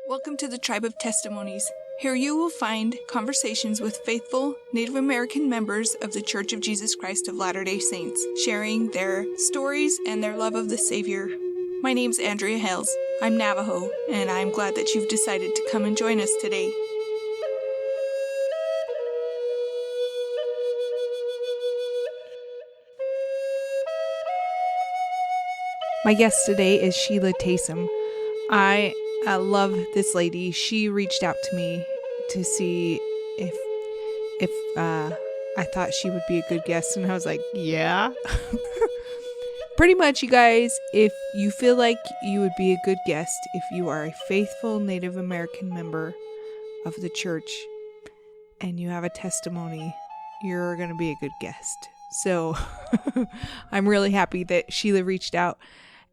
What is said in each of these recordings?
Welcome to the Tribe of Testimonies. Here you will find conversations with faithful Native American members of the Church of Jesus Christ of Latter-day Saints, sharing their stories and their love of the Savior. My name's Andrea Hales. I'm Navajo, and I'm glad that you've decided to come and join us today. My guest today is Sheila Taysom. I love this lady. She reached out to me to see if I thought she would be a good guest, and I was like, yeah. Pretty much, you guys, if you feel like you would be a good guest, if you are a faithful Native American member of the church and you have a testimony, you're going to be a good guest. So I'm really happy that Sheila reached out,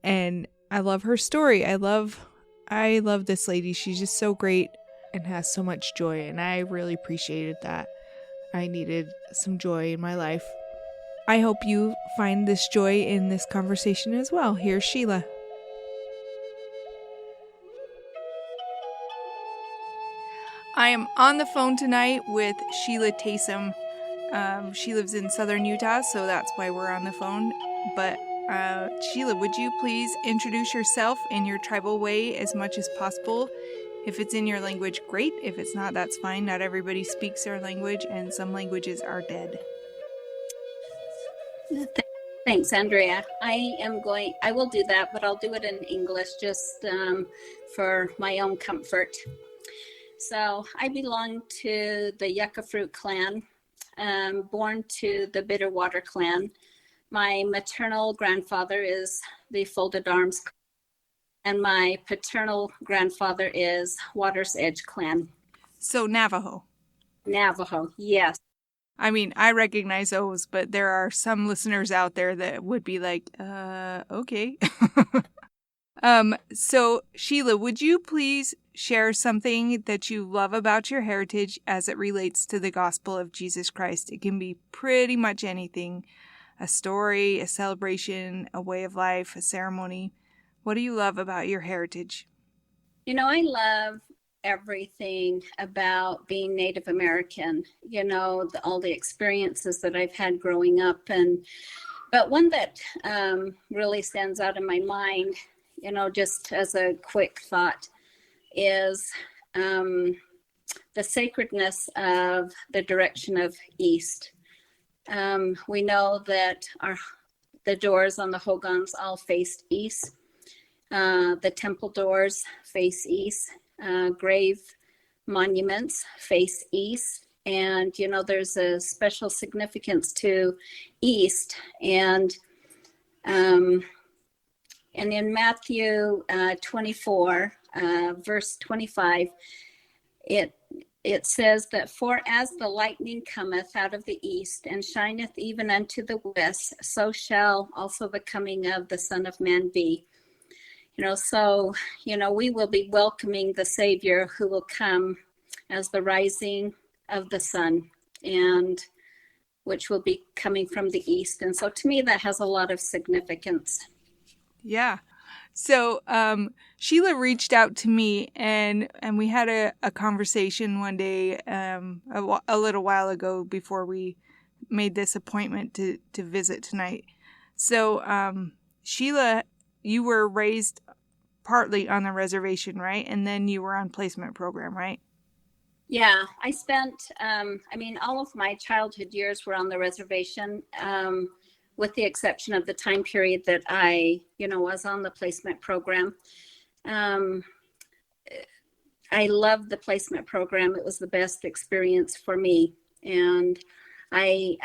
and I love her story. I love this lady. She's just so great and has so much joy, and I really appreciated that. I needed some joy in my life. I hope you find this joy in this conversation as well. Here's Sheila. I am on the phone tonight with Sheila Taysom. She lives in southern Utah, so that's why we're on the phone. But Sheila, would you please introduce yourself in your tribal way as much as possible? If it's in your language, great. If it's not, that's fine. Not everybody speaks their language, and some languages are dead. Thanks, Andrea. I will do that, but I'll do it in English just for my own comfort. So I belong to the Yucca Fruit clan, born to the Bitterwater clan. My maternal grandfather is the Folded Arms clan, and my paternal grandfather is Water's Edge clan. So Navajo. Navajo, yes. I mean, I recognize those, but there are some listeners out there that would be like, okay. So Sheila, would you please share something that you love about your heritage as it relates to the gospel of Jesus Christ? It can be pretty much anything. A story, a celebration, a way of life, a ceremony. What do you love about your heritage? You know, I love everything about being Native American, you know, all the experiences that I've had growing up. But one that really stands out in my mind, you know, just as a quick thought, is the sacredness of the direction of east. We know that the doors on the hogans all faced east. The temple doors face east. Grave monuments face east. And, you know, there's a special significance to east. And in Matthew 24, verse 25, it says that, "For as the lightning cometh out of the east and shineth even unto the west, so shall also the coming of the Son of Man be." You know, so, you know, we will be welcoming the Savior who will come as the rising of the sun, and which will be coming from the east. And so to me, that has a lot of significance. Yeah. So Sheila reached out to me, and we had a conversation one day a little while ago before we made this appointment to visit tonight. So Sheila, you were raised partly on the reservation, right? And then you were on placement program, right? Yeah, I spent, all of my childhood years were on the reservation, with the exception of the time period that I, you know, was on the placement program. I loved the placement program. It was the best experience for me. And I,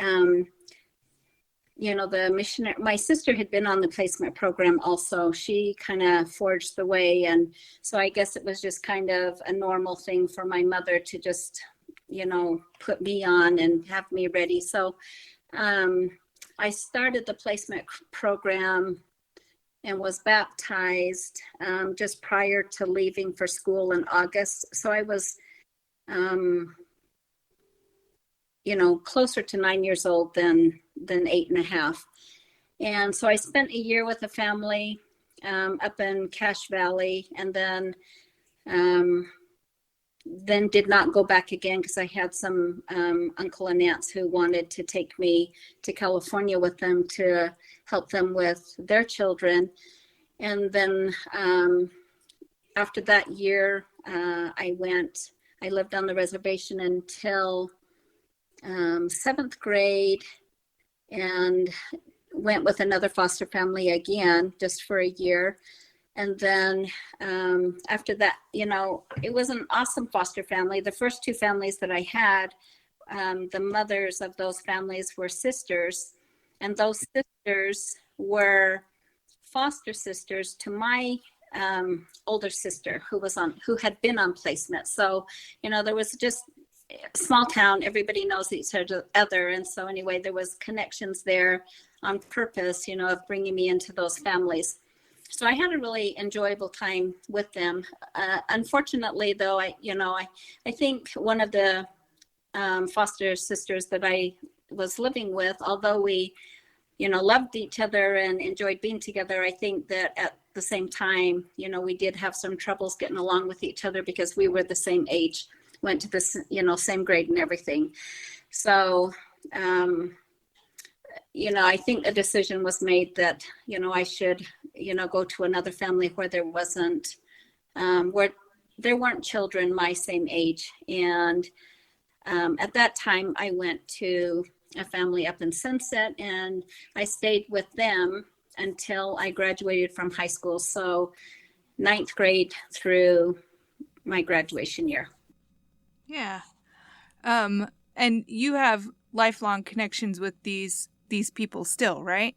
you know, the missionary, my sister had been on the placement program also. She kind of forged the way. And so I guess it was just kind of a normal thing for my mother to just, you know, put me on and have me ready. So I started the placement program and was baptized just prior to leaving for school in August. So I was, you know, closer to 9 years old than 8.5. And so I spent a year with a family up in Cache Valley, and then then did not go back again because I had some uncle and aunts who wanted to take me to California with them to help them with their children. And then after that year, I lived on the reservation until 7th grade, and went with another foster family again just for a year. And then after that, it was an awesome foster family. The first two families that I had, the mothers of those families were sisters, and those sisters were foster sisters to my older sister who had been on placement. So, there was just a small town, everybody knows each other. And so anyway, there was connections there on purpose, of bringing me into those families. So I had a really enjoyable time with them. Unfortunately, though, I think one of the foster sisters that I was living with, although we, loved each other and enjoyed being together, I think that at the same time, we did have some troubles getting along with each other because we were the same age, went to the, same grade and everything. So, I think a decision was made that, I should, go to another family where there weren't children my same age. And at that time, I went to a family up in Sunset, and I stayed with them until I graduated from high school. So 9th grade through my graduation year. Yeah. And you have lifelong connections with these people still, right?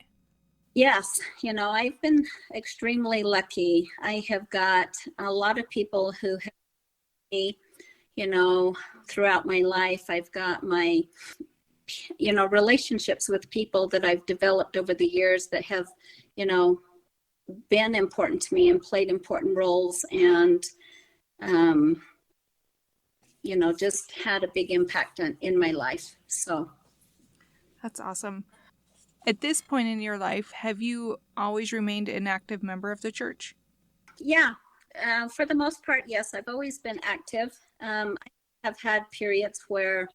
Yes. I've been extremely lucky. I have got a lot of people who have me, throughout my life. I've got my, relationships with people that I've developed over the years that have, been important to me and played important roles, and, just had a big impact in my life. So. That's awesome. At this point in your life, have you always remained an active member of the church? Yeah, for the most part, yes. I've always been active. I have had periods where,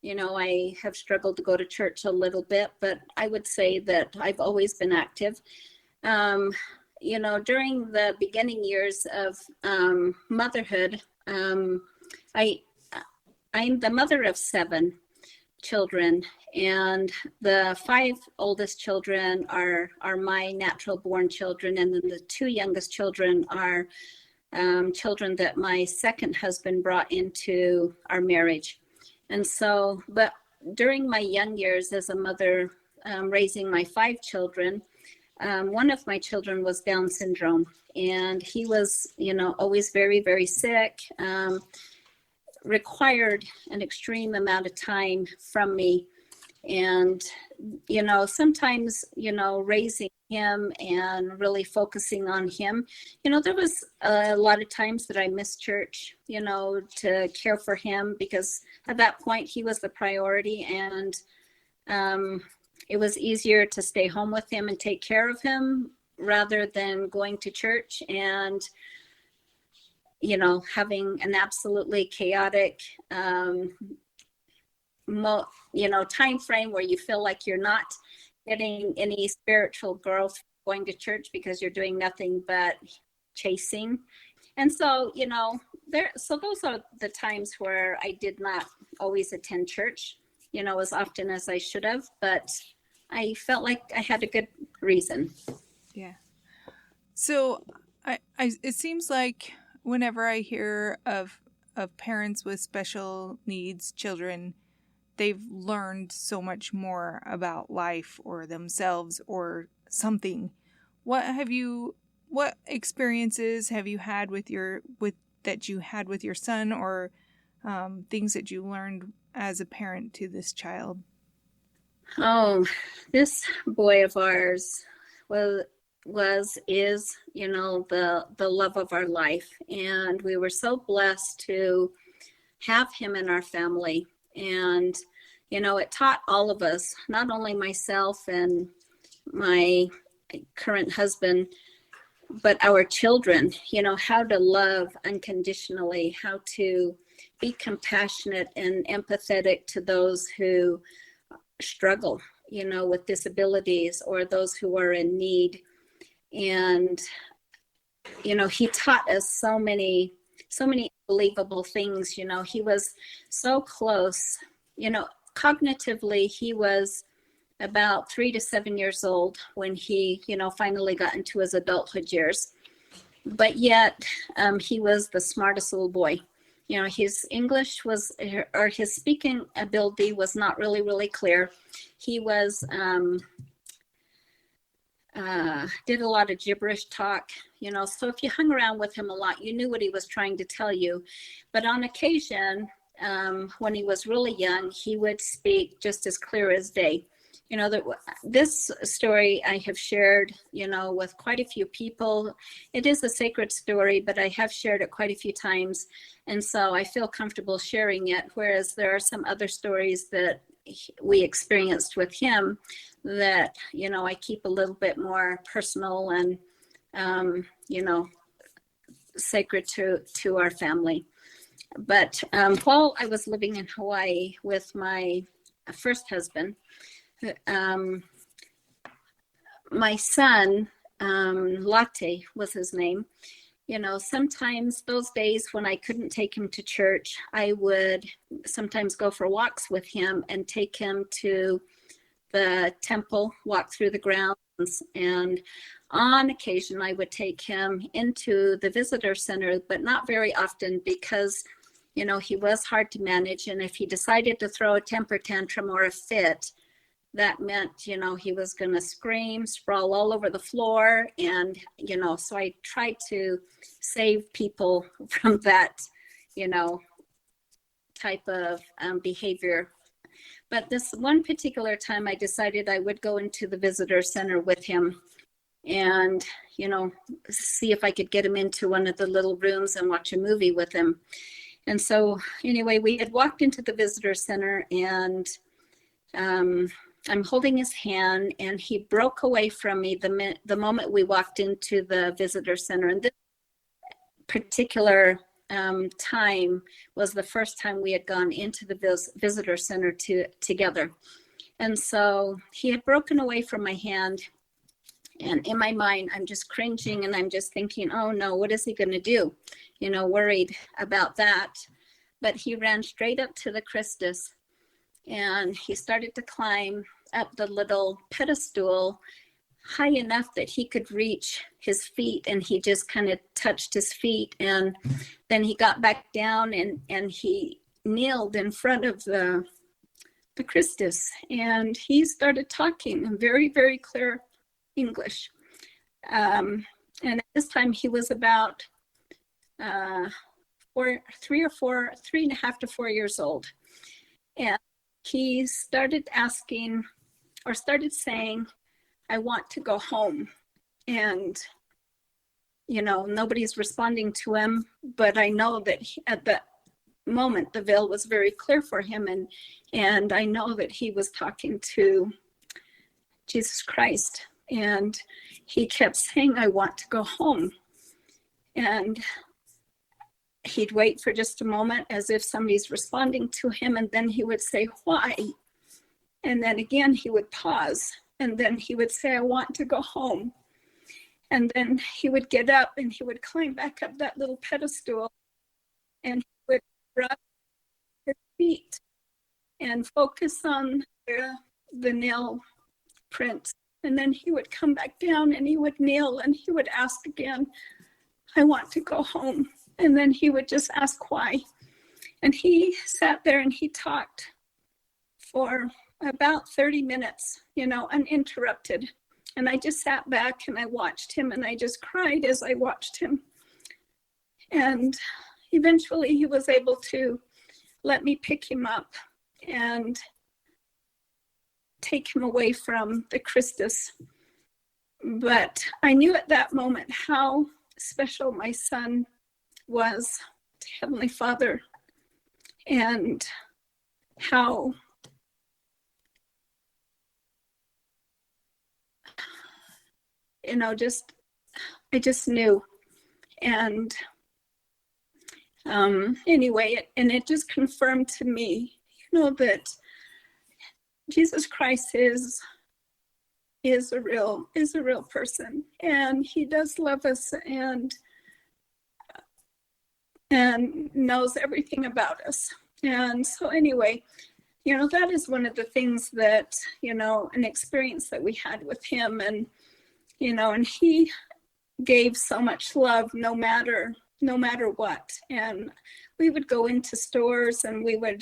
I have struggled to go to church a little bit, but I would say that I've always been active. During the beginning years of motherhood, I'm the mother of 7 children, and the 5 oldest children are my natural born children, and then the 2 youngest children are children that my second husband brought into our marriage. And so, but during my young years as a mother, raising my 5 children, one of my children was Down syndrome, and he was, always very, very sick, required an extreme amount of time from me. And, sometimes, raising him and really focusing on him, there was a lot of times that I missed church, to care for him, because at that point he was the priority, and it was easier to stay home with him and take care of him rather than going to church and, having an absolutely chaotic, time frame where you feel like you're not getting any spiritual growth going to church because you're doing nothing but chasing. And so, so those are the times where I did not always attend church, as often as I should have, but I felt like I had a good reason. Yeah. So it seems like whenever I hear of parents with special needs children, they've learned so much more about life or themselves or something. What experiences have you had with your son, or things that you learned as a parent to this child? Oh, this boy of ours is, the love of our life. And we were so blessed to have him in our family. And, it taught all of us, not only myself and my current husband, but our children, how to love unconditionally, how to be compassionate and empathetic to those who struggle, with disabilities, or those who are in need. And, he taught us so many unbelievable things. He was so close, cognitively. He was about 3 to 7 years old when he, finally got into his adulthood years. But yet, he was the smartest little boy. His English or his speaking ability was not really, really clear. He was, did a lot of gibberish talk, so if you hung around with him a lot, you knew what he was trying to tell you. But on occasion, when he was really young, he would speak just as clear as day. This story I have shared, with quite a few people. It is a sacred story, but I have shared it quite a few times. And so I feel comfortable sharing it. Whereas there are some other stories that we experienced with him that, I keep a little bit more personal and, sacred to our family. But while I was living in Hawaii with my first husband, my son, Latte was his name. Sometimes those days when I couldn't take him to church, I would sometimes go for walks with him and take him to the temple, walk through the grounds. And on occasion, I would take him into the visitor center, but not very often because, he was hard to manage. And if he decided to throw a temper tantrum or a fit, that meant, he was going to scream, sprawl all over the floor. And, so I tried to save people from that, type of behavior. But this one particular time, I decided I would go into the visitor center with him and, see if I could get him into one of the little rooms and watch a movie with him. And so anyway, we had walked into the visitor center, and I'm holding his hand, and he broke away from me the moment we walked into the visitor center. And this particular time was the first time we had gone into the visitor center together. And so he had broken away from my hand. And in my mind, I'm just cringing, and I'm just thinking, oh no, what is he going to do? Worried about that. But he ran straight up to the Christus, and he started to climb up the little pedestal high enough that he could reach his feet, and he just kind of touched his feet. And then he got back down, and he kneeled in front of the Christus, and he started talking in very, very clear English. And at this time he was about 3.5 to 4 years old. And he started saying, I want to go home. And, nobody's responding to him, but I know that at that moment, the veil was very clear for him. And I know that he was talking to Jesus Christ. And he kept saying, I want to go home. And he'd wait for just a moment as if somebody's responding to him. And then he would say, why? And then again, he would pause. And then he would say, I want to go home. And then he would get up, and he would climb back up that little pedestal, and he would rub his feet and focus on the nail prints. And then he would come back down, and he would kneel, and he would ask again, I want to go home. And then he would just ask why. And he sat there and he talked for about 30 minutes, uninterrupted. And I just sat back and I watched him, and I just cried as I watched him. And eventually he was able to let me pick him up and take him away from the Christus. But I knew at that moment how special my son was to Heavenly Father, and how just I just knew. And anyway, it just confirmed to me, that Jesus Christ is a real person, and he does love us, and knows everything about us. And so anyway, that is one of the things that, an experience that we had with him. And, and he gave so much love no matter what. And we would go into stores and we would,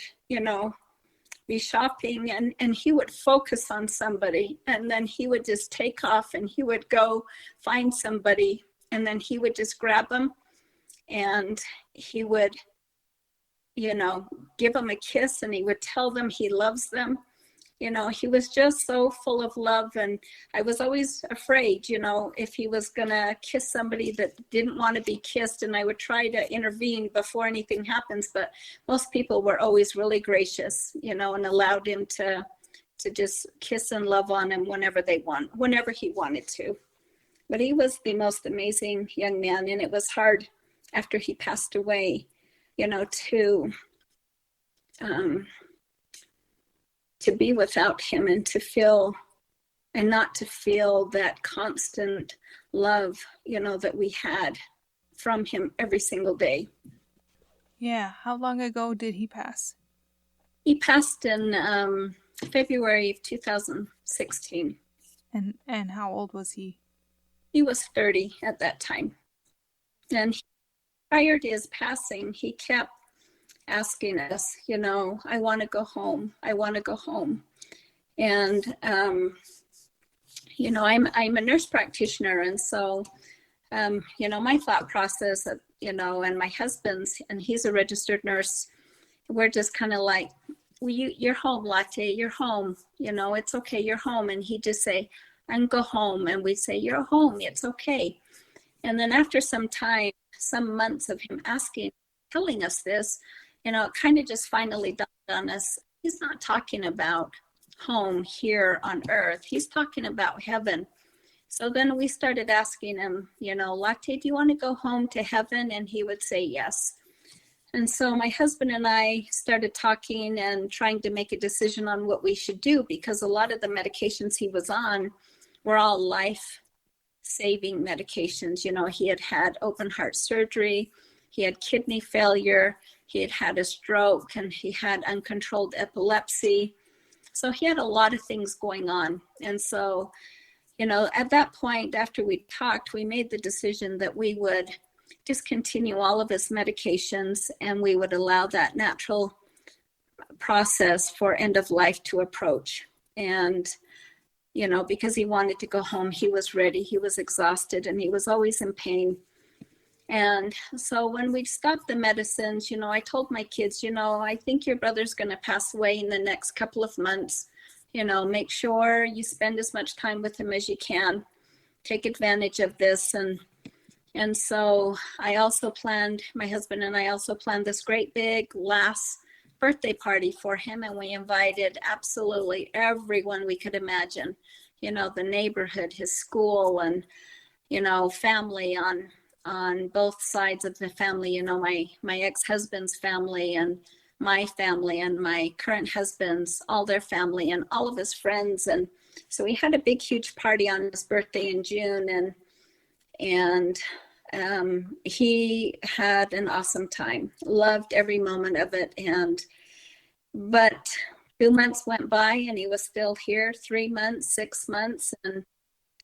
be shopping, and he would focus on somebody, and then he would just take off and he would go find somebody, and then he would just grab them and he would, give them a kiss, and he would tell them he loves them. He was just so full of love. And I was always afraid, if he was going to kiss somebody that didn't want to be kissed, and I would try to intervene before anything happens. But most people were always really gracious, and allowed him to just kiss and love on him whenever he wanted to. But he was the most amazing young man. And it was hard after he passed away, to be without him, and not to feel that constant love, that we had from him every single day. Yeah. How long ago did he pass? He passed in February of 2016. And how old was he? He was 30 at that time. And prior to his passing, he kept asking us, I want to go home. I want to go home. And, I'm a nurse practitioner. And so, my thought process, and my husband's, and he's a registered nurse, we're just kind of like, you're home, Latte, you're home. It's okay, you're home. And he'd just say, and go home. And we'd say, you're home, it's okay. And then after some time, some months of him telling us this, it kind of just finally dawned on us. He's not talking about home here on earth. He's talking about heaven. So then we started asking him, Latte, do you want to go home to heaven? And he would say yes. And so my husband and I started talking and trying to make a decision on what we should do, because a lot of the medications he was on were all life-saving medications. He had had open heart surgery, he had kidney failure, he had had a stroke, and he had uncontrolled epilepsy. So he had a lot of things going on. And so, at that point, after we talked, we made the decision that we would discontinue all of his medications, and we would allow that natural process for end of life to approach. And, because he wanted to go home, he was ready, he was exhausted, and he was always in pain. And so when we stopped the medicines, I told my kids, I think your brother's going to pass away in the next couple of months. Make sure you spend as much time with him as you can. Take advantage of this. And so my husband and I also planned this great big last birthday party for him. And we invited absolutely everyone we could imagine, the neighborhood, his school, and, family on both sides of the family, my ex-husband's family, and my family, and my current husband's, all their family, and all of his friends. And so we had a big, huge party on his birthday in June, and he had an awesome time, loved every moment of it. But 2 months went by and he was still here, 3 months, 6 months, and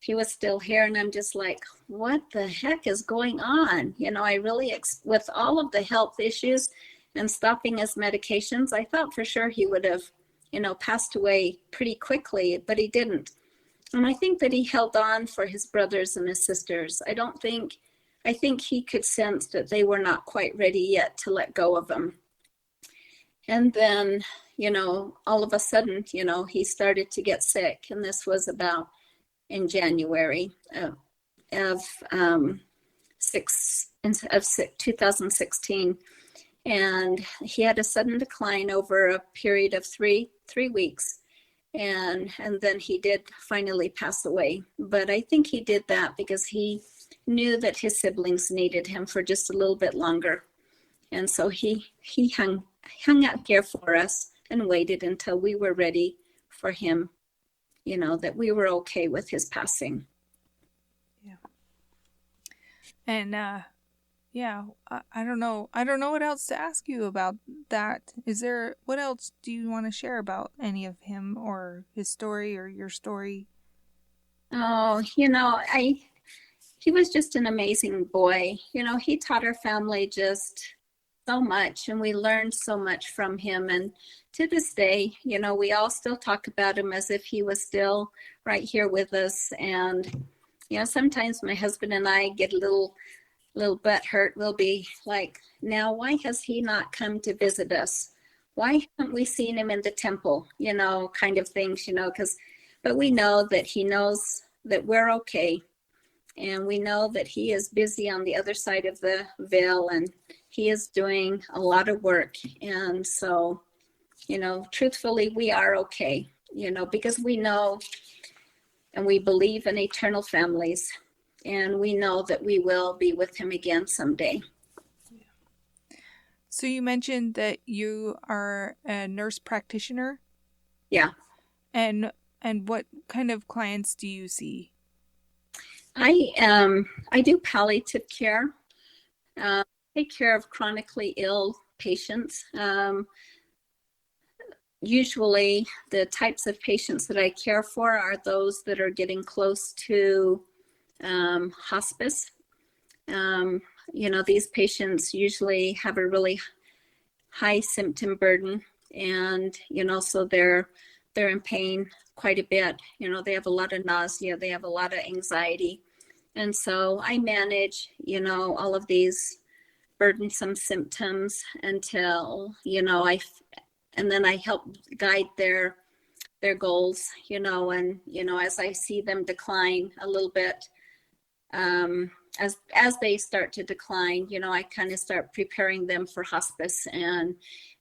he was still here. And I'm just like, what the heck is going on? I really, with all of the health issues and stopping his medications, I thought for sure he would have, passed away pretty quickly, but he didn't. And I think that he held on for his brothers and his sisters. I think he could sense that they were not quite ready yet to let go of him. And then, all of a sudden, he started to get sick. And this was about in January of 2016. And he had a sudden decline over a period of three weeks. And then he did finally pass away. But I think he did that because he knew that his siblings needed him for just a little bit longer. And so he hung out here for us and waited until we were ready for him, that we were okay with his passing. Yeah. And yeah, I don't know. I don't know what else to ask you about that. What else do you want to share about any of him or his story or your story? Oh, he was just an amazing boy. He taught our family just so much, and we learned so much from him. And to this day, we all still talk about him as if he was still right here with us. And, sometimes my husband and I get a little butt hurt. We'll be like, now, why has he not come to visit us? Why haven't we seen him in the temple? Kind of things, but we know that he knows that we're okay. And we know that he is busy on the other side of the veil, and he is doing a lot of work. And so, truthfully, we are okay, because we know and we believe in eternal families, and we know that we will be with him again someday. So you mentioned that you are a nurse practitioner? Yeah. And what kind of clients do you see? I do palliative care, take care of chronically ill patients. Usually the types of patients that I care for are those that are getting close to hospice. These patients usually have a really high symptom burden, and, so they're in pain quite a bit. They have a lot of nausea, they have a lot of anxiety. And so I manage, all of these burdensome symptoms until, and then I help guide their goals, and, as I see them decline a little bit, as they start to decline, I kind of start preparing them for hospice. And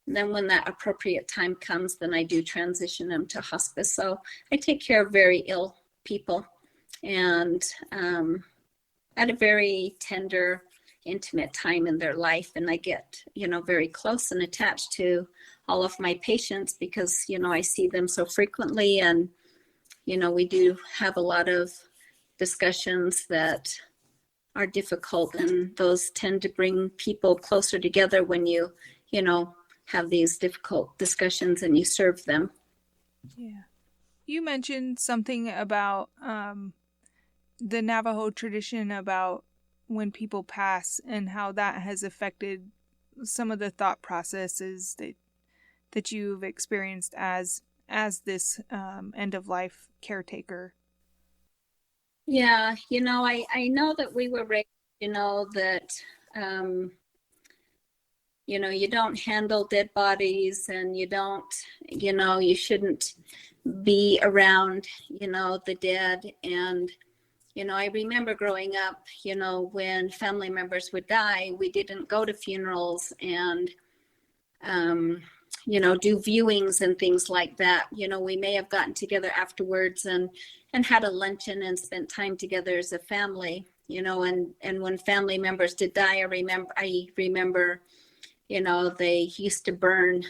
then when that appropriate time comes, then I do transition them to hospice. So I take care of very ill people, and at a very tender, intimate time in their life. And I get, very close and attached to all of my patients because, I see them so frequently. And, we do have a lot of discussions that are difficult, and those tend to bring people closer together when you have these difficult discussions and you serve them. Yeah. You mentioned something about the Navajo tradition about when people pass and how that has affected some of the thought processes that you've experienced as this end of life caretaker. Yeah, I know that we were raised, that you don't handle dead bodies, and you don't, you shouldn't be around, the dead. And, I remember growing up, when family members would die, we didn't go to funerals and, do viewings and things like that. We may have gotten together afterwards and had a luncheon and spent time together as a family, and when family members did die, I remember, they used to burn,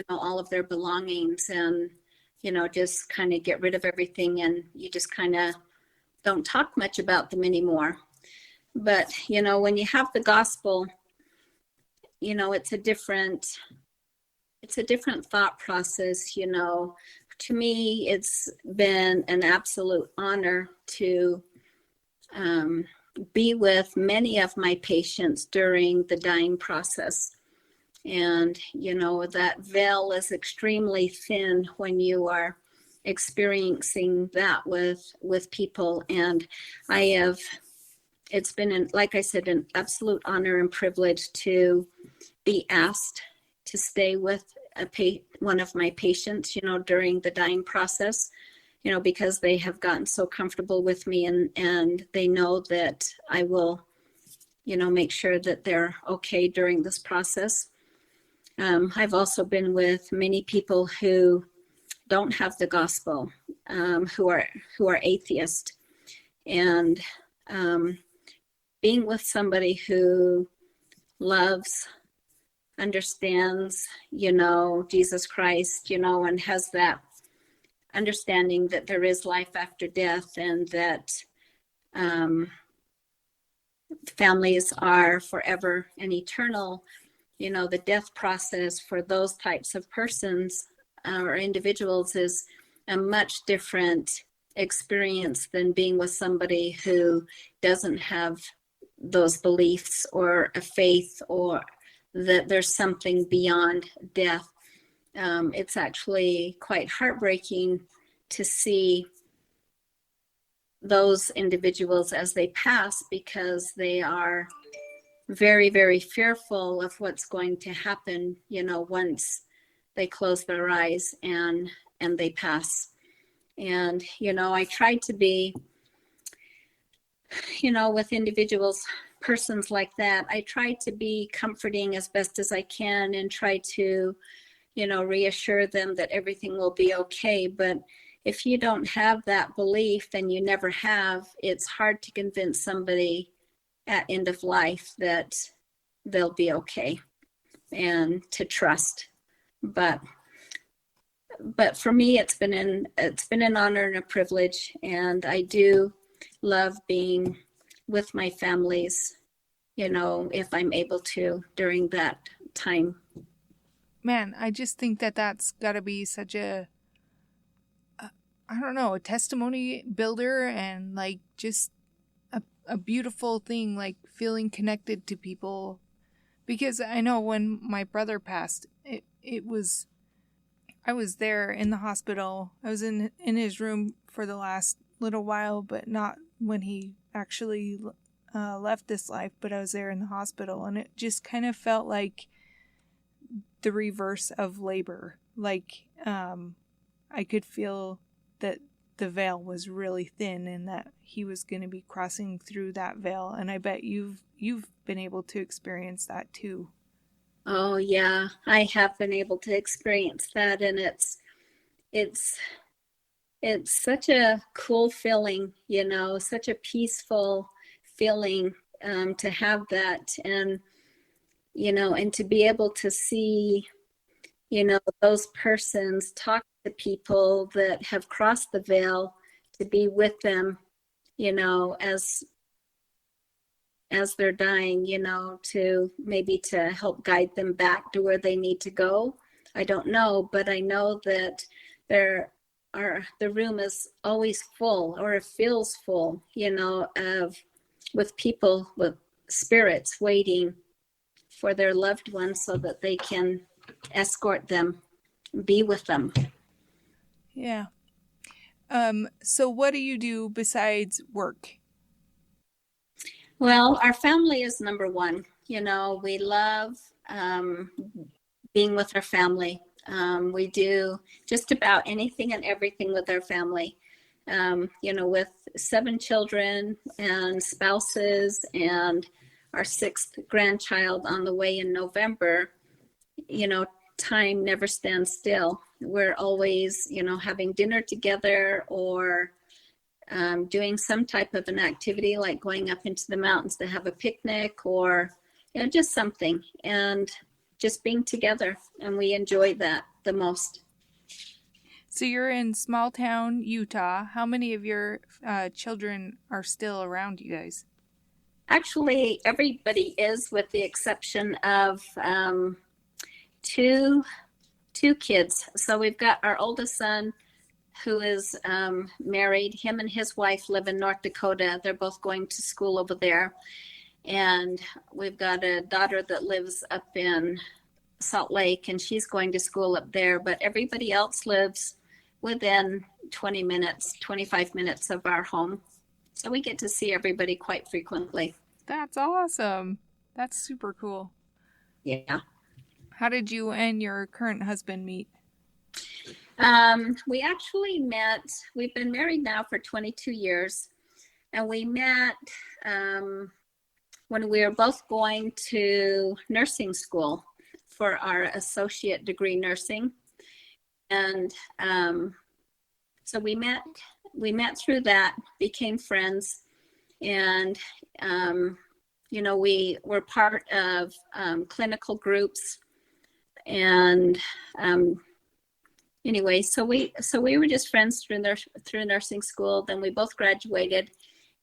all of their belongings and, just kind of get rid of everything, and you just kind of don't talk much about them anymore. But, when you have the gospel, it's a different thought process. To me, it's been an absolute honor to be with many of my patients during the dying process. And, that veil is extremely thin when you are experiencing that with people. And it's been, like I said, an absolute honor and privilege to be asked to stay with one of my patients, during the dying process, because they have gotten so comfortable with me, and they know that I will, make sure that they're okay during this process. I've also been with many people who don't have the gospel, who are atheist, and being with somebody who loves, understands, Jesus Christ, and has that understanding that there is life after death, and that families are forever and eternal. The death process for those types of persons or individuals is a much different experience than being with somebody who doesn't have those beliefs or a faith, or that there's something beyond death. It's actually quite heartbreaking to see those individuals as they pass, because they are very, very fearful of what's going to happen, once they close their eyes and they pass. And, I try to be, with individuals, persons like that, I try to be comforting as best as I can, and try to, reassure them that everything will be okay. But if you don't have that belief, and you never have, it's hard to convince somebody at end of life that they'll be okay, and to trust. But for me, it's been an honor and a privilege, and I do love being with my families, if I'm able to during that time. Man, I just think that that's got to be such I don't know, a testimony builder, and like just a beautiful thing, like feeling connected to people. Because I know when my brother passed, it was, I was there in the hospital. I was in his room for the last little while, but not when he actually left this life, but I was there in the hospital, and it just kind of felt like the reverse of labor. Like I could feel that the veil was really thin, and that he was going to be crossing through that veil. And I bet you've been able to experience that too. Oh yeah, I have been able to experience that, and it's such a cool feeling, such a peaceful feeling, to have that, and and to be able to see, those persons, talk to people that have crossed the veil, to be with them, as they're dying, to maybe to help guide them back to where they need to go. I don't know, but I know that the room is always full, or it feels full, with people, with spirits waiting for their loved ones, so that they can escort them, be with them. Yeah. So what do you do besides work? Well, our family is number one. We love being with our family. We do just about anything and everything with our family. With 7 children and spouses, and our 6th grandchild on the way in November, time never stands still. We're always, having dinner together, or doing some type of an activity, like going up into the mountains to have a picnic, or just something, and just being together. And we enjoy that the most. So you're in small town Utah. How many of your children are still around you guys? Actually, everybody is, with the exception of two kids. So we've got our oldest son, who is married. Him and his wife live in North Dakota. They're both going to school over there. And we've got a daughter that lives up in Salt Lake, and she's going to school up there. But everybody else lives within 20 minutes, 25 minutes of our home. So we get to see everybody quite frequently. That's awesome. That's super cool. Yeah. How did you and your current husband meet? We actually met, we've been married now for 22 years, and we met when we were both going to nursing school for our associate degree nursing. And so we met through that, became friends, and we were part of clinical groups, and anyway, so we were just friends through nursing school. Then we both graduated,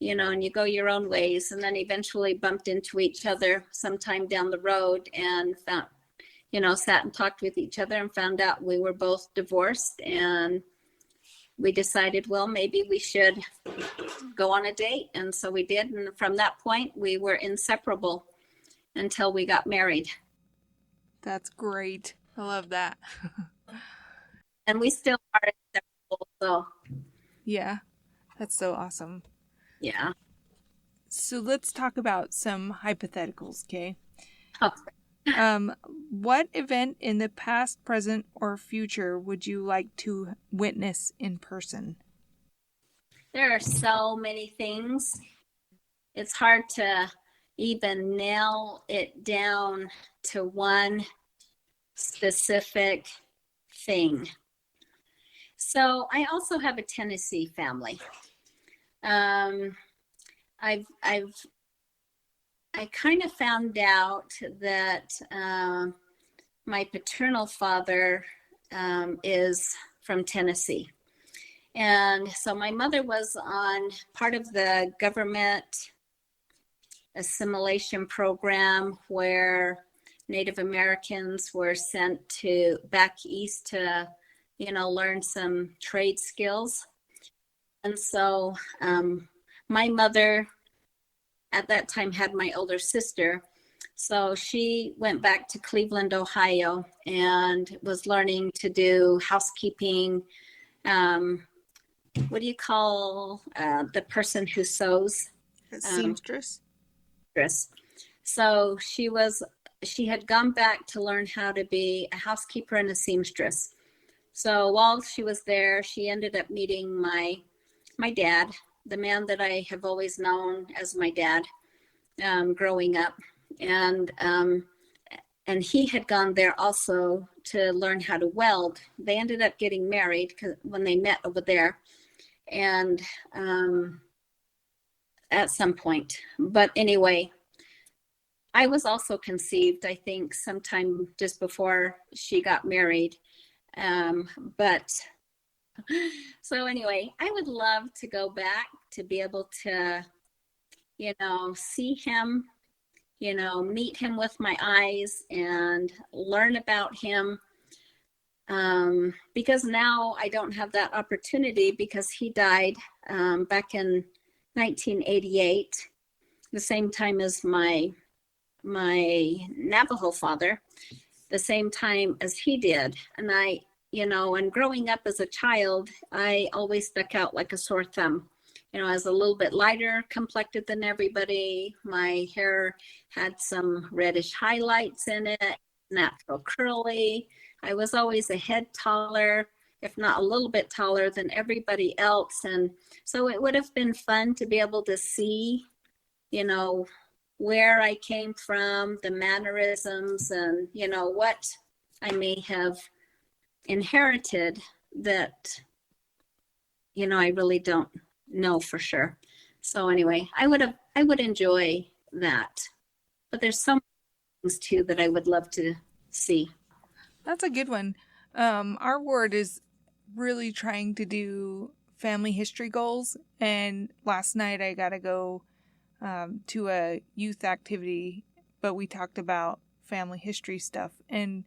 and you go your own ways, and then eventually bumped into each other sometime down the road, and found, sat and talked with each other and found out we were both divorced, and we decided, well, maybe we should go on a date. And so we did. And from that point, we were inseparable until we got married. That's great. I love that. And we still are inseparable. So yeah, that's so awesome. Yeah. So let's talk about some hypotheticals, okay? Okay. What event in the past, present, or future would you like to witness in person? There are so many things. It's hard to even nail it down to one specific thing. So I also have a Tennessee family. I kind of found out that my paternal father is from Tennessee. And so my mother was on part of the government assimilation program where Native Americans were sent back east to, learn some trade skills. And so my mother at that time had my older sister. So she went back to Cleveland, Ohio, and was learning to do housekeeping. What do you call the person who sews? A seamstress. So she had gone back to learn how to be a housekeeper and a seamstress. So while she was there, she ended up meeting my dad, the man that I have always known as my dad, growing up. And he had gone there also to learn how to weld. They ended up getting married when they met over there, and at some point. But anyway, I was also conceived, I think, sometime just before she got married. But so anyway, I would love to go back to be able to, see him, meet him with my eyes and learn about him. Because now I don't have that opportunity because he died back in 1988, the same time as my Navajo father, the same time as he did. And and growing up as a child, I always stuck out like a sore thumb. I was a little bit lighter complected than everybody. My hair had some reddish highlights in it, natural curly. I was always a head taller, if not a little bit taller than everybody else. And so it would have been fun to be able to see, where I came from, the mannerisms, and, what I may have inherited that, I really don't know for sure. So anyway, I would enjoy that. But there's so many things too that I would love to see. That's a good one. Our ward is really trying to do family history goals, and last night I got to go to a youth activity, but we talked about family history stuff and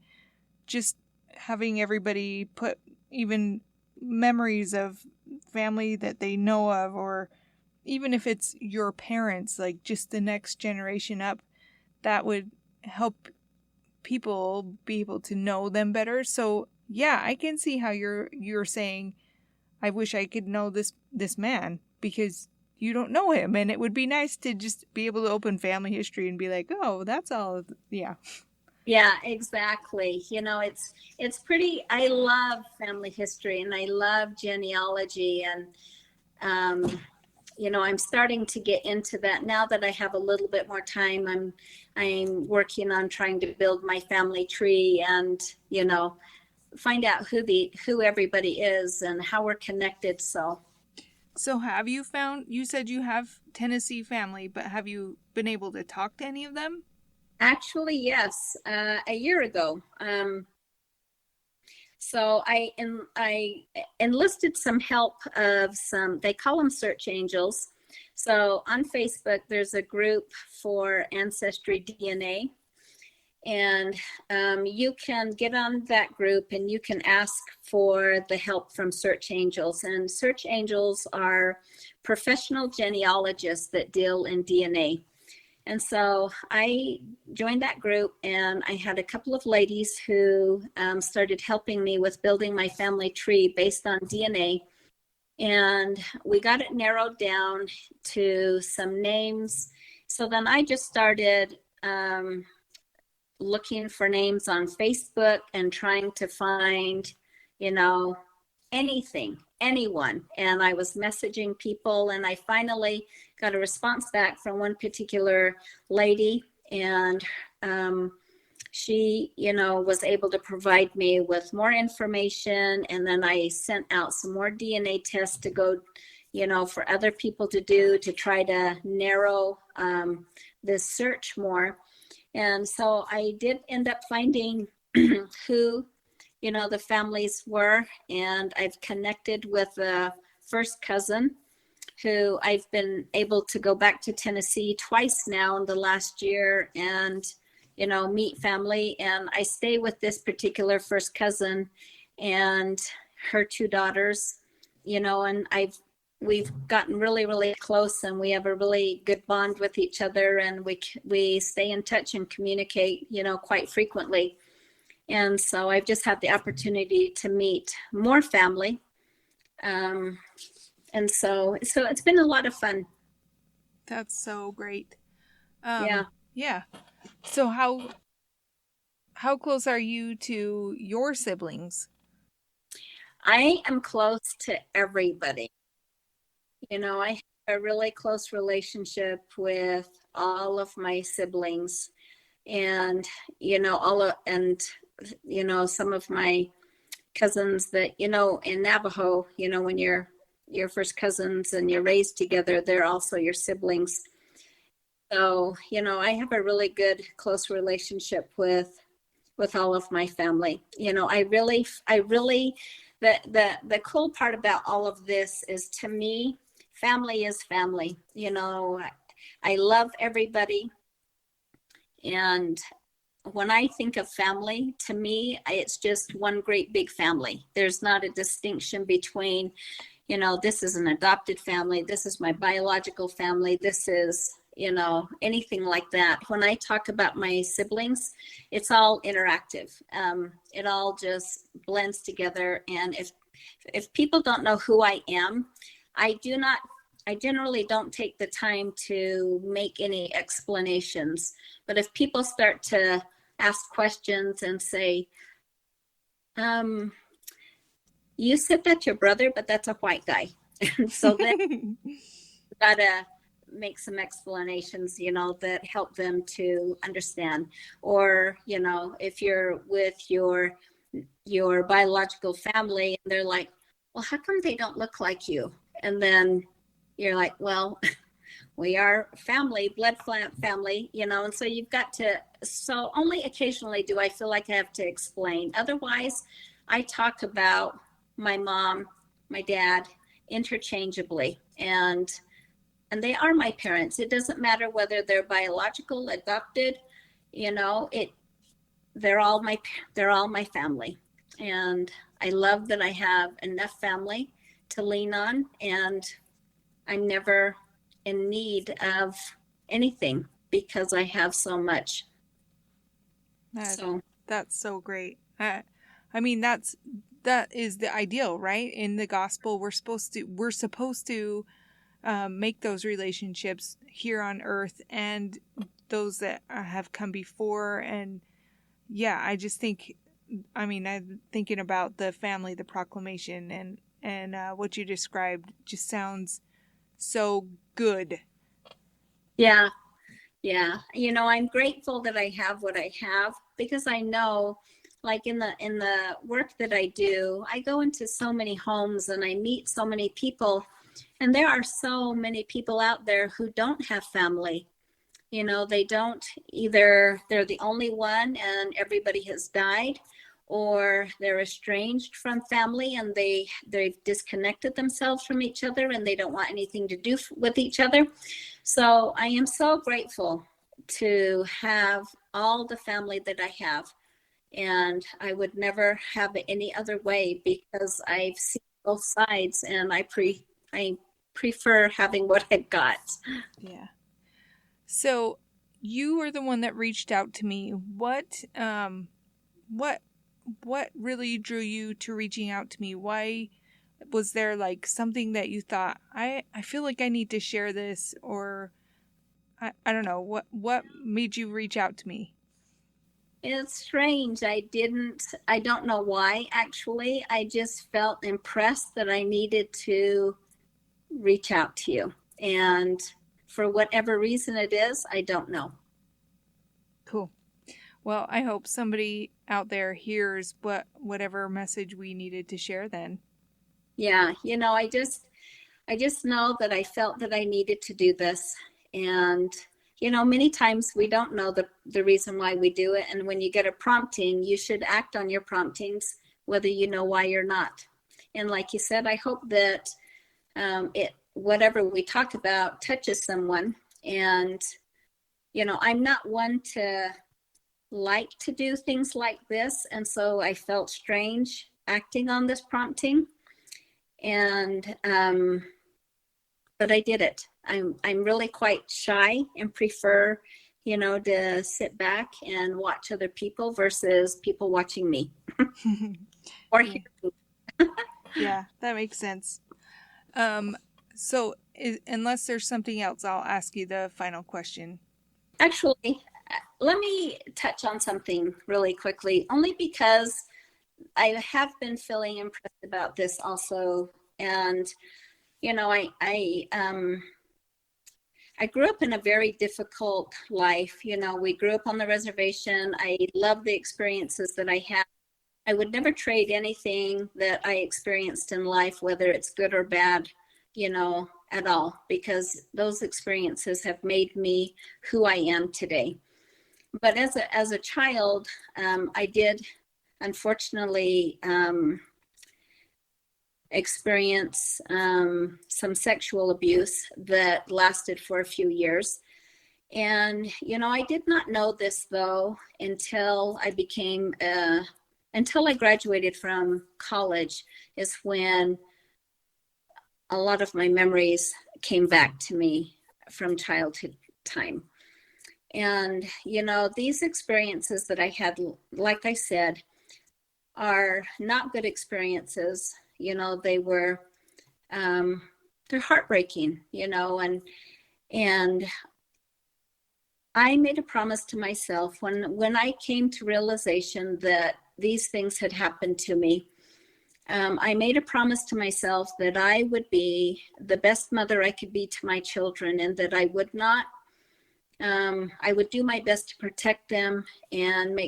just having everybody put even memories of family that they know of, or even if it's your parents, like just the next generation up, that would help people be able to know them better. So yeah, I can see how you're saying, I wish I could know this man, because you don't know him, and it would be nice to just be able to open family history and be like, oh, that's all. Yeah, exactly. It's pretty, I love family history and I love genealogy, and I'm starting to get into that now that I have a little bit more time. I'm working on trying to build my family tree, and find out who everybody is and how we're connected. So have you found, you said you have Tennessee family, but have you been able to talk to any of them? actually, yes, a year ago. So I enlisted some help of some, they call them search angels. So on Facebook, there's a group for Ancestry DNA, and you can get on that group and you can ask for the help from search angels. And search angels are professional genealogists that deal in DNA. And so I joined that group, and I had a couple of ladies who started helping me with building my family tree based on DNA. And we got it narrowed down to some names. So then I just started looking for names on Facebook and trying to find, you know, anything, anyone. And I was messaging people, and I finally got a response back from one particular lady. And she, was able to provide me with more information. And then I sent out some more DNA tests to go, for other people to do to try to narrow this search more. And so I did end up finding who, the families were. And I've connected with a first cousin who I've been able to go back to Tennessee twice now in the last year and, meet family. And I stay with this particular first cousin and her two daughters, and we've gotten really, really close, and we have a really good bond with each other, and we stay in touch and communicate, quite frequently. And so I've just had the opportunity to meet more family. And so it's been a lot of fun. That's so great. Yeah. Yeah. So how close are you to your siblings? I am close to everybody. I have a really close relationship with all of my siblings, and some of my cousins that, in Navajo, when you're your first cousins and you're raised together, they're also your siblings. So, I have a really good close relationship with all of my family. The cool part about all of this is, to me, family is family. I love everybody. And when I think of family, to me, it's just one great big family. There's not a distinction between, this is an adopted family, this is my biological family, this is, anything like that. When I talk about my siblings, it's all interactive. It all just blends together. And if people don't know who I am, I generally don't take the time to make any explanations. But if people start to ask questions and say, you said that's your brother, but that's a white guy. And so then you gotta make some explanations, that help them to understand. Or, if you're with your biological family and they're like, well, how come they don't look like you? And then you're like, well, we are family, blood family, and so you've got to, so only occasionally do I feel like I have to explain. Otherwise, I talk about my mom, my dad interchangeably, and they are my parents. It doesn't matter whether they're biological, adopted, they're all my family. And I love that I have enough family to lean on, and I'm never in need of anything because I have so much. That's so great. I mean, that is the ideal, right? In the gospel, we're supposed to make those relationships here on earth and those that have come before. And yeah, I just think, I'm thinking about the family, the proclamation, and what you described just sounds so good. Yeah. I'm grateful that I have what I have, because I know like in the work that I do, I go into so many homes and I meet so many people, and there are so many people out there who don't have family. They don't, either they're the only one and everybody has died, or they're estranged from family and they've disconnected themselves from each other and they don't want anything to do with each other. So I am so grateful to have all the family that I have, and I would never have it any other way, because I've seen both sides, and I prefer having what I've got. Yeah. So you were the one that reached out to me. What really drew you to reaching out to me? Why was there like something that you thought, I feel like I need to share this, or I don't know, what made you reach out to me? It's strange. I don't know why, actually. I just felt impressed that I needed to reach out to you. And for whatever reason it is, I don't know. Cool. Well, I hope somebody out there hears whatever message we needed to share then. Yeah, I just know that I felt that I needed to do this. And, many times we don't know the reason why we do it. And when you get a prompting, you should act on your promptings, whether you know why or not. And like you said, I hope that whatever we talk about touches someone. And, I'm not one to like to do things like this. And so I felt strange acting on this prompting. And, but I did it. I'm really quite shy and prefer, to sit back and watch other people versus people watching me or Yeah. hear me. Yeah, that makes sense. So unless there's something else, I'll ask you the final question. Actually, let me touch on something really quickly, only because I have been feeling impressed about this also. And, I grew up in a very difficult life. We grew up on the reservation. I love the experiences that I had. I would never trade anything that I experienced in life, whether it's good or bad, at all, because those experiences have made me who I am today. But as a child, I did unfortunately experience some sexual abuse that lasted for a few years. And, I did not know this though until until I graduated from college, is when a lot of my memories came back to me from childhood time. And, these experiences that I had, like I said, are not good experiences. They're heartbreaking, and I made a promise to myself when I came to realization that these things had happened to me. I made a promise to myself that I would be the best mother I could be to my children, and that I would not, I would do my best to protect them and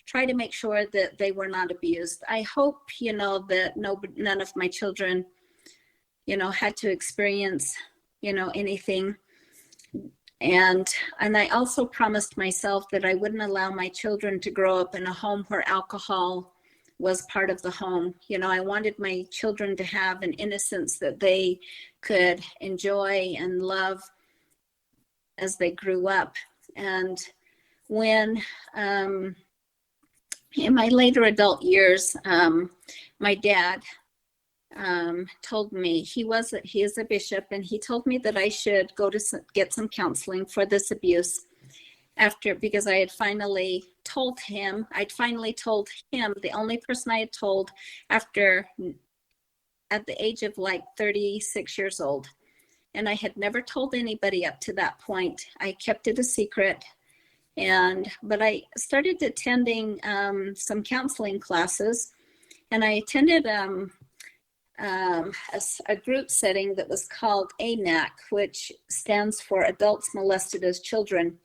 try to make sure that they were not abused. I hope, that none of my children, had to experience, anything. And I also promised myself that I wouldn't allow my children to grow up in a home where alcohol was part of the home. I wanted my children to have an innocence that they could enjoy and love as they grew up. And when, in my later adult years, my dad told me, he is a bishop, and he told me that I should go to get some counseling for this abuse, because I'd finally told him, the only person I had told, at the age of like 36 years old. And I had never told anybody up to that point. I kept it a secret. But I started attending some counseling classes, and I attended a group setting that was called ANAC, which stands for Adults Molested as Children.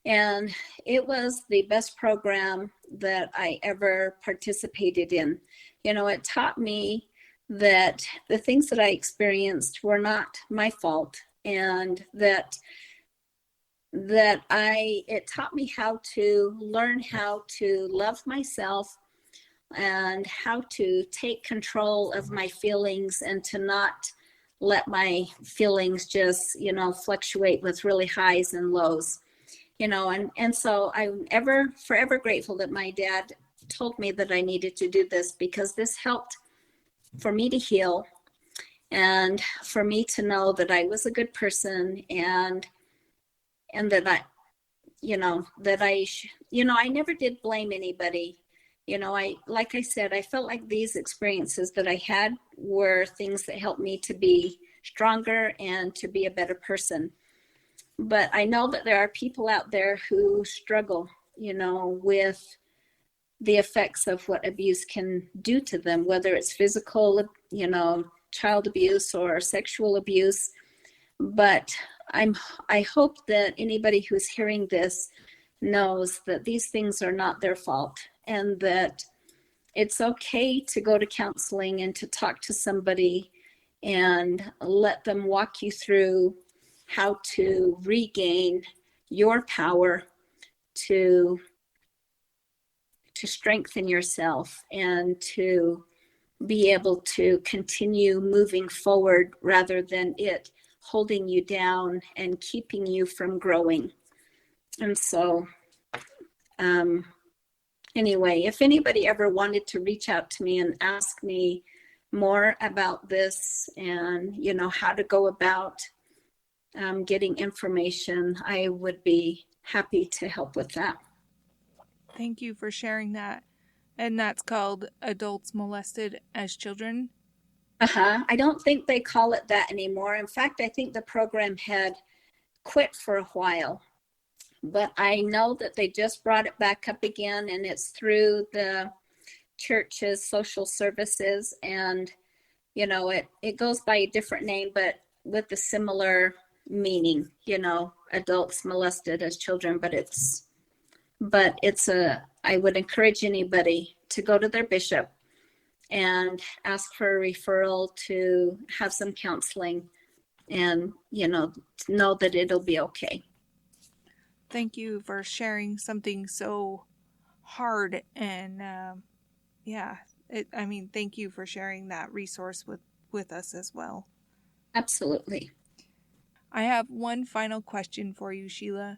And it was the best program that I ever participated in. It taught me that the things that I experienced were not my fault, and that it taught me how to learn how to love myself and how to take control of my feelings and to not let my feelings just, fluctuate with really highs and lows. And so I'm forever grateful that my dad told me that I needed to do this, because this helped for me to heal and for me to know that I was a good person, and that I never did blame anybody. Like I said, I felt like these experiences that I had were things that helped me to be stronger and to be a better person. But I know that there are people out there who struggle, with the effects of what abuse can do to them, whether it's physical, child abuse or sexual abuse. But I hope that anybody who's hearing this knows that these things are not their fault, and that it's okay to go to counseling and to talk to somebody and let them walk you through how to regain your power to strengthen yourself and to be able to continue moving forward rather than it holding you down and keeping you from growing. And so, anyway, if anybody ever wanted to reach out to me and ask me more about this and, how to go about getting information, I would be happy to help with that. Thank you for sharing that. And that's called Adults Molested as Children? I don't think they call it that anymore. In fact, I think the program had quit for a while. But I know that they just brought it back up again, and it's through the church's social services. And, it goes by a different name, but with a similar meaning, adults molested as children. I would encourage anybody to go to their bishop and ask for a referral to have some counseling, and, know that it'll be okay. Thank you for sharing something so hard. And thank you for sharing that resource with us as well. Absolutely. I have one final question for you, Sheila.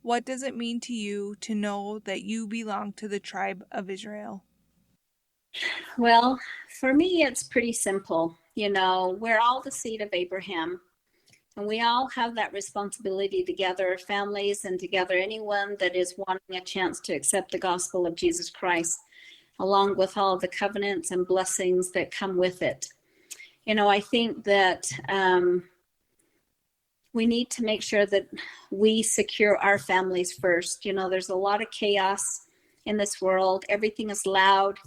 What does it mean to you to know that you belong to the tribe of Israel? Well, for me, it's pretty simple. We're all the seed of Abraham, and we all have that responsibility to gather families and to gather anyone that is wanting a chance to accept the gospel of Jesus Christ, along with all the covenants and blessings that come with it. I think that we need to make sure that we secure our families first. There's a lot of chaos in this world. Everything is loud.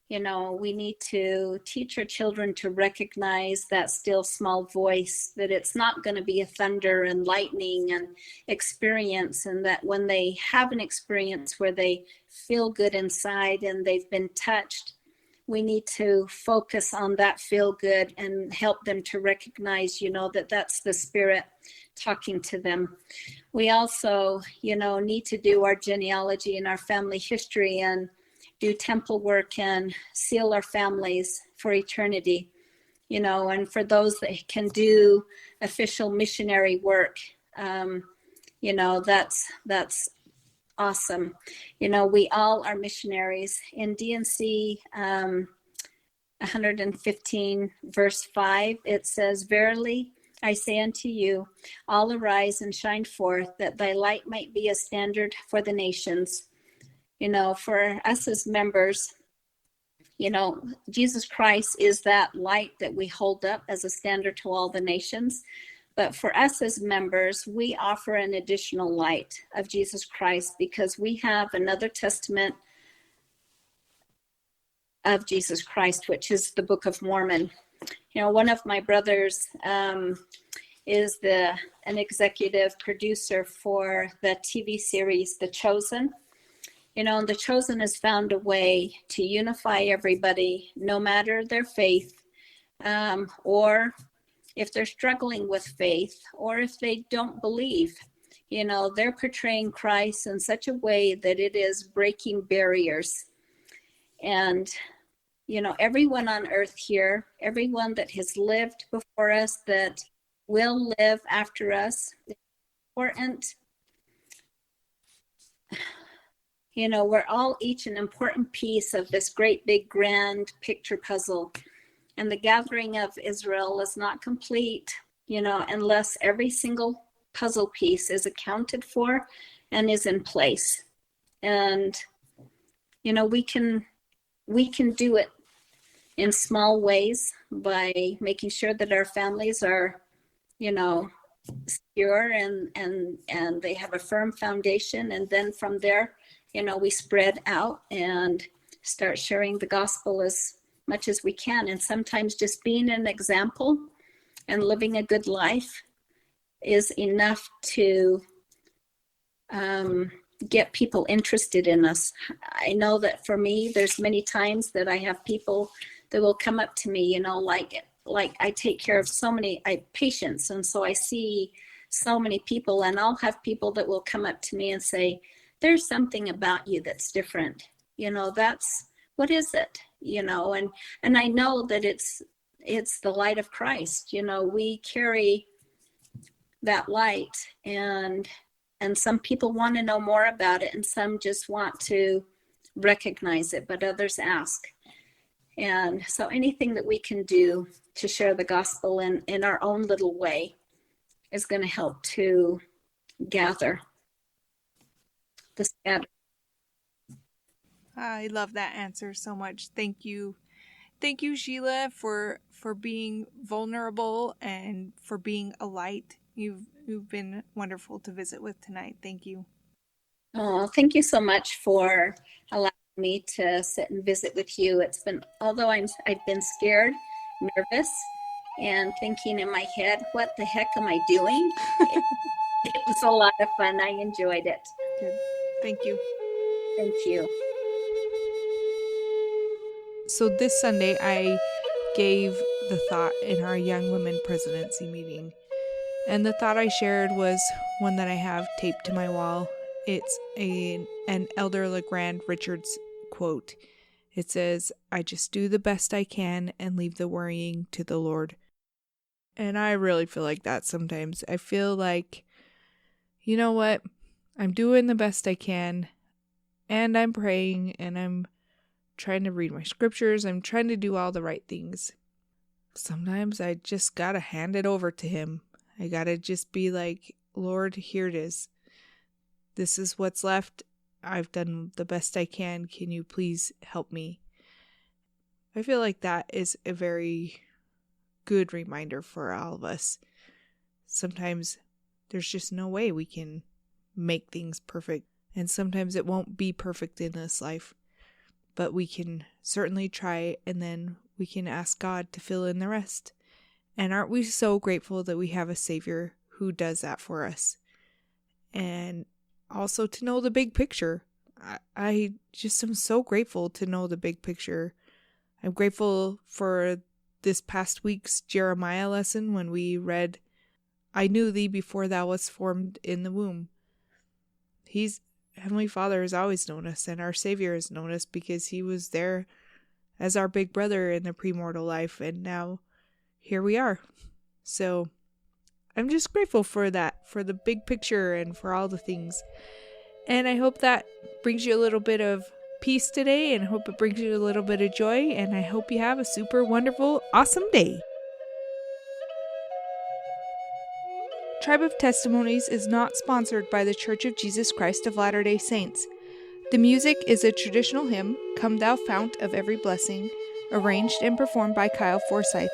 We need to teach our children to recognize that still small voice, that it's not going to be a thunder and lightning and experience, and that when they have an experience where they feel good inside and they've been touched, we need to focus on that feel good and help them to recognize, that that's the Spirit talking to them. We also, need to do our genealogy and our family history and do temple work and seal our families for eternity, and for those that can do official missionary work, that's awesome. We all are missionaries. In DNC 115 verse 5, it says, "Verily I say unto you, all arise and shine forth, that thy light might be a standard for the nations." For us as members, Jesus Christ is that light that we hold up as a standard to all the nations. But for us as members, we offer an additional light of Jesus Christ, because we have another testament of Jesus Christ, which is the Book of Mormon. One of my brothers, is an executive producer for the TV series The Chosen. The Chosen has found a way to unify everybody, no matter their faith, or if they're struggling with faith, or if they don't believe. They're portraying Christ in such a way that it is breaking barriers. And, everyone on earth here, everyone that has lived before us, that will live after us, is important. We're all each an important piece of this great big grand picture puzzle. And the gathering of Israel is not complete, unless every single puzzle piece is accounted for and is in place. And, we can do it in small ways by making sure that our families are, secure and they have a firm foundation. And then from there, we spread out and start sharing the gospel as much as we can. And sometimes just being an example and living a good life is enough to get people interested in us. I know that for me, there's many times that I have people that will come up to me, like I take care of so many patients. And so I see so many people, and I'll have people that will come up to me and say, there's something about you that's different. What is it? And I know that it's the light of Christ. We carry that light, and some people want to know more about it, and some just want to recognize it, but others ask. And so anything that we can do to share the gospel in our own little way is going to help to gather the scattered. I love that answer so much. Thank you. Thank you, Sheila, for being vulnerable and for being a light. You've been wonderful to visit with tonight. Thank you. Oh, thank you so much for allowing me to sit and visit with you. It's been, although I've been scared, nervous, and thinking in my head, what the heck am I doing? It was a lot of fun. I enjoyed it. Good. Thank you. Thank you. So this Sunday, I gave the thought in our Young Women Presidency meeting. And the thought I shared was one that I have taped to my wall. It's an Elder LeGrand Richards quote. It says, "I just do the best I can and leave the worrying to the Lord." And I really feel like that sometimes. I feel like, you know what? I'm doing the best I can, and I'm praying, and I'm trying to read my scriptures. I'm trying to do all the right things. Sometimes I just gotta hand it over to Him. I gotta just be like, Lord, here it is. This is what's left. I've done the best I can. Can you please help me? I feel like that is a very good reminder for all of us. Sometimes there's just no way we can make things perfect. And sometimes it won't be perfect in this life. But we can certainly try, and then we can ask God to fill in the rest. And aren't we so grateful that we have a Savior who does that for us? And also to know the big picture. I just am so grateful to know the big picture. I'm grateful for this past week's Jeremiah lesson when we read, "I knew thee before thou wast formed in the womb." Heavenly Father has always known us, and our Savior has known us because He was there as our big brother in the premortal life, and now here we are. So I'm just grateful for that, for the big picture and for all the things. And I hope that brings you a little bit of peace today, and I hope it brings you a little bit of joy, and I hope you have a super wonderful, awesome day. Tribe of Testimonies is not sponsored by the Church of Jesus Christ of Latter-day Saints. The music is a traditional hymn, "Come Thou Fount of Every Blessing," arranged and performed by Kyle Forsyth.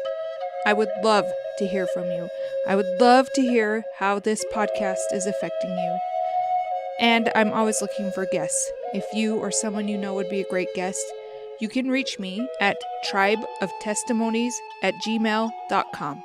I would love to hear from you. I would love to hear how this podcast is affecting you. And I'm always looking for guests. If you or someone you know would be a great guest, you can reach me at tribeoftestimonies@gmail.com.